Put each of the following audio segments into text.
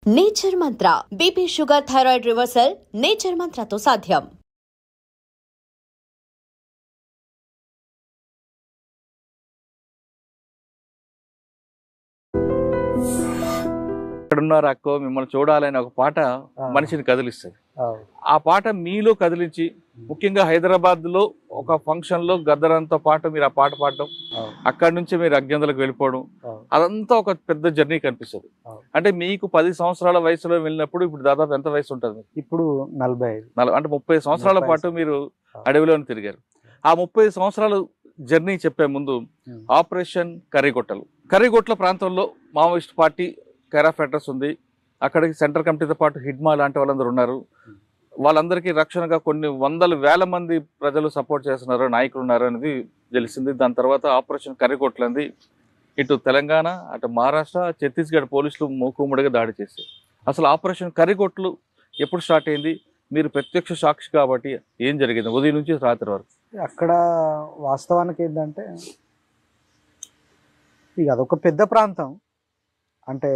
Nature Mantra BP sugar thyroid reversal nature మంత్రతో సాధ్యం. ఎక్కడున్నారు అక్కో మిమ్మల్ని చూడాలని ఒక పాట మనిషిని కదిలిస్తుంది. ఆ పాట మీలో కదిలించి ముఖ్యంగా హైదరాబాద్ లో ఒక ఫంక్షన్ లో గద్దరంతో పాటు మీరు ఆ పాట పాడడం, అక్కడి నుంచి మీరు అజ్ఞంతలకు వెళ్ళిపోవడం, అదంతా ఒక పెద్ద జర్నీ కనిపిస్తుంది. అంటే మీకు 10 సంవత్సరాల వయసులో వెళ్ళినప్పుడు ఇప్పుడు దాదాపు ఎంత వయసు ఉంటుంది? ఇప్పుడు 45. అంటే 30 సంవత్సరాల పాటు మీరు అడవిలోనే తిరిగారు. ఆ 30 సంవత్సరాలు జర్నీ చెప్పే ముందు ఆపరేషన్ కర్రీగొట్ల ప్రాంతంలో Maoist party care of address ఉంది. అక్కడికి సెంట్రల్ కమిటీతో పాటు హిడ్మా లాంటి వాళ్ళందరూ ఉన్నారు. వాళ్ళందరికీ రక్షణగా కొన్ని వందల వేల మంది ప్రజలు సపోర్ట్ చేస్తున్నారు, నాయకులు ఉన్నారు అనేది తెలిసింది. దాని తర్వాత ఆపరేషన్ కర్రీగొట్లంది ఇటు తెలంగాణ, అటు మహారాష్ట్ర, ఛత్తీస్గఢ్ పోలీసులు మూకుమ్మడిగా దాడి చేశారు. అసలు ఆపరేషన్ కర్రీగొట్లు ఎప్పుడు స్టార్ట్ అయింది? మీరు ప్రత్యక్ష సాక్షి కాబట్టి ఏం జరిగింది ఉదయం నుంచి రాత్రి వరకు? అక్కడ వాస్తవానికి ఏంటంటే ఇక అదొక పెద్ద ప్రాంతం. అంటే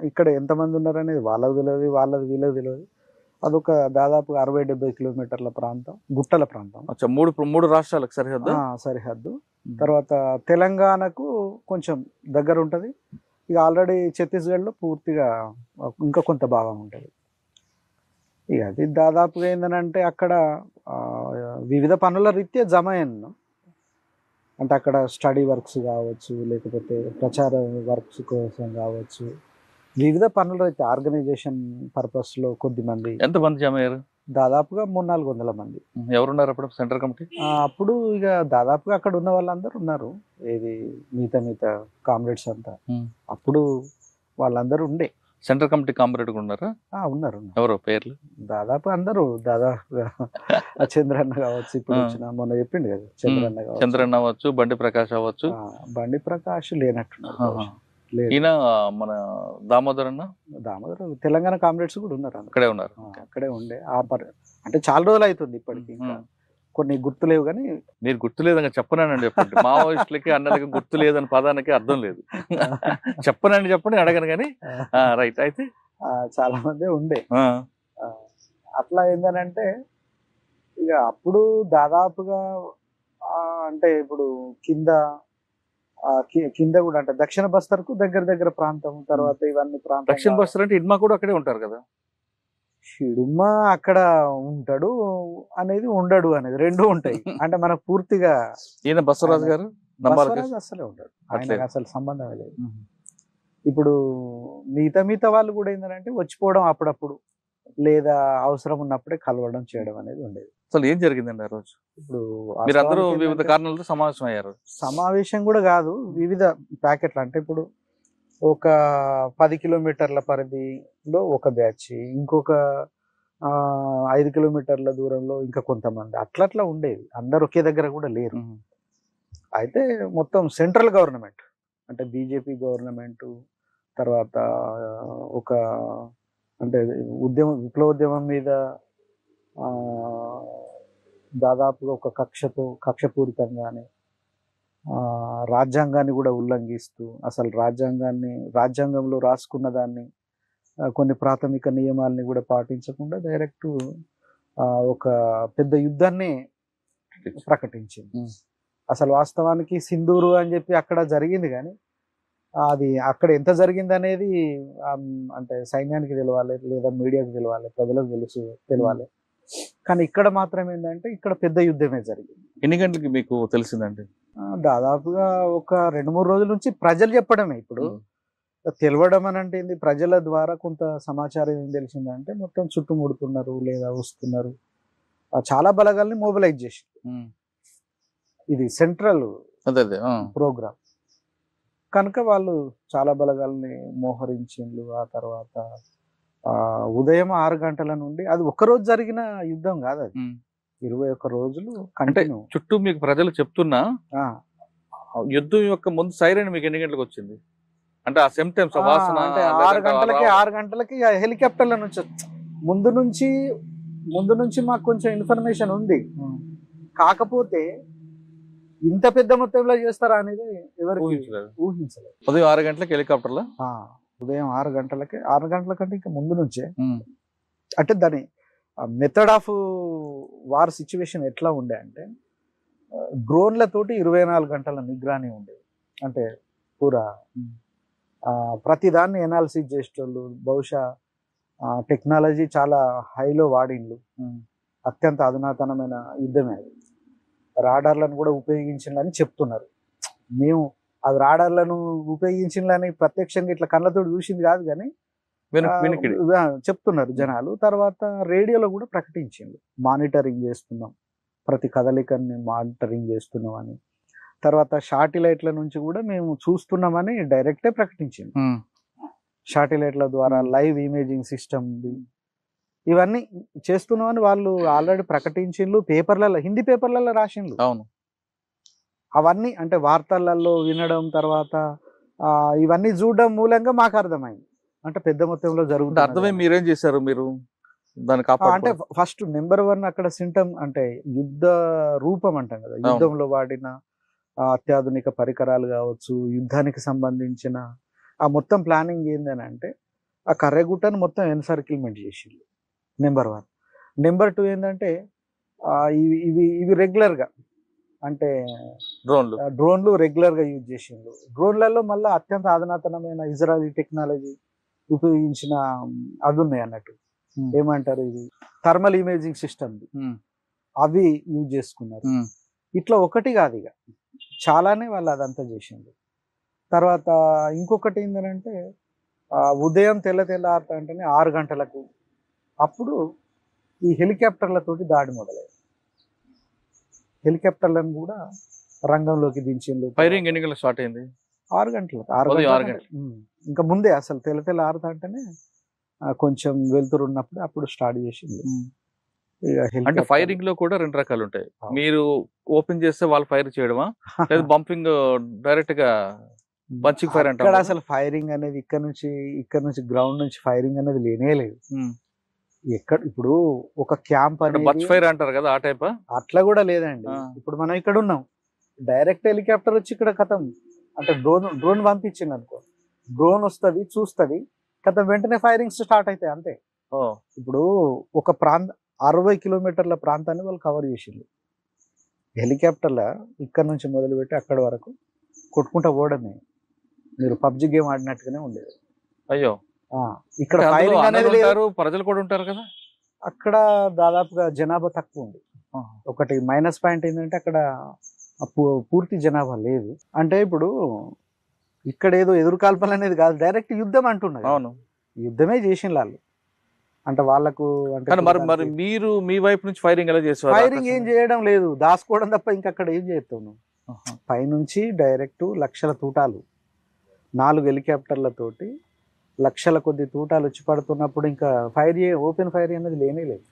ఇక్కడ ఎంతమంది ఉన్నారు అనేది వాళ్ళకి తెలియదు, వీళ్ళకి తెలియదు. అదొక దాదాపు 60-70 కిలోమీటర్ల ప్రాంతం, గుట్టల ప్రాంతం. మూడు రాష్ట్రాలకు సరిహద్దు. తర్వాత తెలంగాణకు కొంచెం దగ్గర ఉంటుంది. ఇక ఆల్రెడీ ఛత్తీస్గఢ్లో పూర్తిగా ఇంకా కొంత భాగం ఉంటుంది. ఇక అది దాదాపుగా ఏంటంటే అక్కడ వివిధ పనుల రీత్యా జమ అయ్యాను. అంటే అక్కడ స్టడీ వర్క్స్ కావచ్చు, లేకపోతే ప్రచార వర్క్స్ కోసం కావచ్చు, వివిధ పనులు అయితే ఆర్గనైజేషన్ పర్పస్లో కొద్దిమంది. ఎంతమంది జమ అయ్యారు? దాదాపుగా 300-400 మంది. ఎవరున్నారు అప్పుడు సెంట్రల్ కమిటీ? అప్పుడు ఇక దాదాపుగా అక్కడ ఉన్న వాళ్ళందరూ ఉన్నారు. ఏది మిగతా కామ్రేడ్స్ అంతా అప్పుడు వాళ్ళందరూ ఉండే. సెంట్రల్ కమిటీ కామ్రేడ్ ఉన్నారా? ఉన్నారు. ఎవరు పేర్లు? దాదాపు అందరూ దాదాపుగా చంద్రన్న కావచ్చు, ఇప్పుడు వచ్చిన మొన్న చెప్పిండు కదా చంద్రన్న అవ్వచ్చు, బండి ప్రకాష్ అవ్వచ్చు. బండి ప్రకాష్ లేనట్టున్నారు. ఈయన మన దామోదర్ తెలంగాణ కామ్రేడ్స్ కూడా ఉన్నారు, అక్కడే ఉండే. అంటే చాలా రోజులు అవుతుంది ఇప్పటికి, కొన్ని గుర్తులేవు. కానీ మీరు గుర్తులేదని చెప్పనండి చెప్పండి. మావోయిస్టులకి అన్నది గుర్తు లేదని పదానికి అర్థం లేదు. చెప్పనండి చెప్పండి, అడగను. కానీ రైట్. అయితే చాలా మంది ఉండే. అట్లా ఏందనంటే ఇక అప్పుడు దాదాపుగా అంటే ఇప్పుడు కింద కూడా అంటే దక్షిణ బస్తర్కు దగ్గర ప్రాంతం. తర్వాత ఇవన్నీ ప్రాంతం. దక్షిణ బస్తర్ అంటే హిడ్మా కూడా అక్కడే ఉంటారు కదా? హిడ్మా అక్కడ ఉంటాడు అనేది, ఉండడు అనేది రెండు ఉంటాయి. అంటే మనకు పూర్తిగా ఈయన బసవరాజు గారు అసలే ఉంటాడు, ఆయనకు అసలు సంబంధం లేదు. ఇప్పుడు మిగతా వాళ్ళు కూడా ఏంటంటే వచ్చిపోవడం అప్పుడప్పుడు, లేదా అవసరం ఉన్నప్పుడే కలవడం చేయడం అనేది ఉండేది. అసలు ఏం జరిగిందండి ఆ రోజు? ఇప్పుడు మీరందరూ వివిధ కారణాలతో సమావేశం అయ్యారు. సమావేశం కూడా కాదు, వివిధ ప్యాకెట్లు. అంటే ఇప్పుడు ఒక 10 కిలోమీటర్ల పరిధిలో ఒక బ్యాచ్, ఇంకొక 5 కిలోమీటర్ల దూరంలో ఇంకా కొంతమంది, అట్లా ఉండేది. అందరు ఒకే దగ్గర కూడా లేరు. అయితే మొత్తం సెంట్రల్ గవర్నమెంట్ అంటే బీజేపీ గవర్నమెంట్, తర్వాత ఒక అంటే విప్లవోద్యమం మీద దాదాపుగా ఒక కక్షపూరితంగానే రాజ్యాంగాన్ని కూడా ఉల్లంఘిస్తూ, అసలు రాజ్యాంగంలో రాసుకున్న దాన్ని, కొన్ని ప్రాథమిక నియమాల్ని కూడా పాటించకుండా డైరెక్ట్ ఒక పెద్ద యుద్ధాన్ని ప్రకటించింది. అసలు వాస్తవానికి సింధూరు అని చెప్పి అక్కడ జరిగింది, కానీ అది అక్కడ ఎంత జరిగింది అనేది అంటే సైన్యానికి తెలవాలి, లేదా మీడియాకు తెలవాలి, ప్రజలకు తెలవాలి. కానీ ఇక్కడ మాత్రం ఏంటంటే ఇక్కడ పెద్ద యుద్ధమే జరిగింది. ఎన్ని గంటలకి మీకు తెలిసిందండి? దాదాపుగా ఒక 2-3 రోజుల నుంచి ప్రజలు చెప్పడమే. ఇప్పుడు తెలవడం అని అంటే ఏంది, ప్రజల ద్వారా కొంత సమాచారం ఏం తెలిసిందంటే మొత్తం చుట్టుముడుతున్నారు లేదా వస్తున్నారు. చాలా బలగాల్ని మొబిలైజ్ చేసి, ఇది సెంట్రల్ ప్రోగ్రామ్ కనుక వాళ్ళు చాలా బలగాల్ని మోహరించిండ్రు. ఆ తర్వాత ఉదయం 6 గంటల నుండి, అది ఒక్కరోజు జరిగిన యుద్ధం కాదు, అది 21 రోజులు కంటిన్యూ. చుట్టూ మీకు ప్రజలు చెప్తున్నా యుద్ధం యొక్క ముందు సైరన్ మీకు ఎన్ని గంటలకు వచ్చింది? అంటే ఆ సేమ్ టైం అంటే 6 గంటలకి హెలికాప్టర్ల నుంచి ముందు నుంచి మాకు కొంచెం ఇన్ఫర్మేషన్ ఉంది. కాకపోతే ఇంత పెద్ద మొత్తంలో చేస్తారా అనేది ఎవరికి ఊహించలేదు. ఊహించలేదు. ఉదయం 6 గంటలకు హెలికాప్టర్లో ఉదయం 6 గంటలకి, 6 గంటల కంటే ఇంకా ముందు నుంచే, అంటే దాని మెథడ్ ఆఫ్ వార్ సిచ్యువేషన్ ఎట్లా ఉండే అంటే డ్రోన్లతోటి 24 గంటల నిగ్రాని ఉండేది. అంటే పూరా ప్రతి దాన్ని ఎనాలిసిస్ చేసేటోళ్ళు, బహుశా టెక్నాలజీ చాలా హైలో వాడిండ్లు. అత్యంత అధునాతనమైన యుద్ధమే అది. రాడార్లను కూడా ఉపయోగించిందని చెప్తున్నారు. మేము అది రాడార్లను ఉపయోగించిందని ప్రత్యక్షంగా ఇట్లా కళ్ళతో చూసింది కాదు, కానీ చెప్తున్నారు జనాలు. తర్వాత రేడియోలో కూడా ప్రకటించింది, మానిటరింగ్ చేస్తున్నాం, ప్రతి కదలికని మానిటరింగ్ చేస్తున్నాం అని. తర్వాత శాటిలైట్ల నుంచి కూడా మేము చూస్తున్నామని డైరెక్టే ప్రకటించింది. శాటిలైట్ల ద్వారా లైవ్ ఇమేజింగ్ సిస్టమ్ ఉంది, ఇవన్నీ చేస్తున్నామని వాళ్ళు ఆల్రెడీ ప్రకటించిండ్రు. పేపర్లలో, హిందీ పేపర్లలో రాసిండ్రు. అవును, అవన్నీ అంటే వార్తలలో వినడం, తర్వాత ఇవన్నీ చూడడం మూలంగా మాకు అర్థమైంది అంటే పెద్ద మొత్తంలో జరుగుతుంది. అర్థమై మీరేం చేశారు? మీరు దాన్ని అంటే ఫస్ట్ నెంబర్ 1 అక్కడ సింటమ్ అంటే యుద్ధ రూపం అంటాం కదా, యుద్ధంలో వాడిన అత్యాధునిక పరికరాలు కావచ్చు, యుద్ధానికి సంబంధించిన ఆ మొత్తం ప్లానింగ్ ఏందని అంటే ఆ కర్రెగుట్టను మొత్తం ఎన్సర్కిల్మెంట్ చేసిండ్రు, నెంబర్ 1. నెంబర్ 2 ఏంటంటే ఇవి రెగ్యులర్గా అంటే డ్రోన్లు రెగ్యులర్గా యూజ్ చేసిండ్రు. డ్రోన్లలో మళ్ళీ అత్యంత అధునాతనమైన ఇజ్రాయలీ టెక్నాలజీ ఉపయోగించిన అవి ఉన్నాయి అన్నట్టు. ఏమంటారు, ఇది థర్మల్ ఇమేజింగ్ సిస్టమ్, అవి యూజ్ చేసుకున్నారు. ఇట్లా ఒకటి కాదు, ఇక చాలానే వాళ్ళు అదంతా చేసిండ్రు. తర్వాత ఇంకొకటి ఏంటంటే ఉదయం తెల్లారుతా అంటేనే 6 గంటలకు అప్పుడు ఈ హెలికాప్టర్లతోటి దాడి మొదలైంది. హెలికాప్టర్లను కూడా రంగంలోకి దించిండ్రు. ఫైరింగ్ ఎన్ని గంటలకు స్టార్ట్ అయింది? 6 గంటలకు. 6 గంటలకు ఇంకా ముందే అసలు తెల్లారుతా అంటేనే కొంచెం వెళ్తురు ఉన్నప్పుడు అప్పుడు స్టార్ట్ చేసింది. అంటే ఫైరింగ్ లో కూడా 2 రకాలు ఉంటాయి. మీరు ఓపెన్ చేస్తే వాళ్ళు ఫైర్ చేయడమా, లేదా బంపింగ్ డైరెక్ట్ గా బంచింగ్ ఫైర్ అంటే? అసలు ఫైరింగ్ అనేది ఇక్కడ నుంచి గ్రౌండ్ నుంచి ఫైరింగ్ అనేది లేనే లేదు. ఎక్కడ ఇప్పుడు ఒక క్యాంప్ బచ్ ఫైర్ అంటారు కదా, ఆ టైప్ అట్లా కూడా లేదండి. ఇప్పుడు మనం ఇక్కడ ఉన్నాం, డైరెక్ట్ హెలికాప్టర్ వచ్చి ఇక్కడ కథం అంటే డ్రోన్ పంపించింది అనుకో, డ్రోన్ వస్తుంది, చూస్తుంది, కథం, వెంటనే ఫైరింగ్స్ స్టార్ట్ అవుతాయి అంతే. ఇప్పుడు ఒక 60 కిలోమీటర్ల ప్రాంతాన్ని వాళ్ళు కవర్ చేసిండ్రు. హెలికాప్టర్ల ఇక్కడ నుంచి మొదలుపెట్టి అక్కడ వరకు కొట్టుకుంటా పోవడమే. మీరు పబ్జి గేమ్ ఆడినట్టుగానే ఉండేది. అయ్యో, ఇక్కడ ఫైరింగ్ అనేది లేదు. ప్రజలు కూడా ఉంటారు కదా అక్కడ, దాదాపుగా జనాభా తక్కువ ఉంది. ఒకటి మైనస్ పాయింట్ ఏంటంటే అక్కడ పూర్తి జనాభా లేదు. అంటే ఇప్పుడు ఇక్కడ ఏదో ఎదురుకాల్పన అనేది కాదు, డైరెక్ట్ యుద్ధం అంటున్నారు. అవును, యుద్ధమే చేసిండ్రు వాళ్ళు. అంటే వాళ్ళకు అంటే మరి మీరు మీ వైపు నుంచి ఫైరింగ్ ఎలా చేస్తారు? ఫైరింగ్ ఏం చేయడం లేదు, దాచుకోవడం తప్ప ఇంకా అక్కడ ఏం చేస్తాను. పైనుంచి డైరెక్ట్ లక్షల తూటాలు, 4 హెలికాప్టర్లతోటి లక్షల కొద్ది తూటాలు వచ్చి పడుతున్నప్పుడు ఇంకా ఓపెన్ ఫైర్ అనేది లేనే లేదు.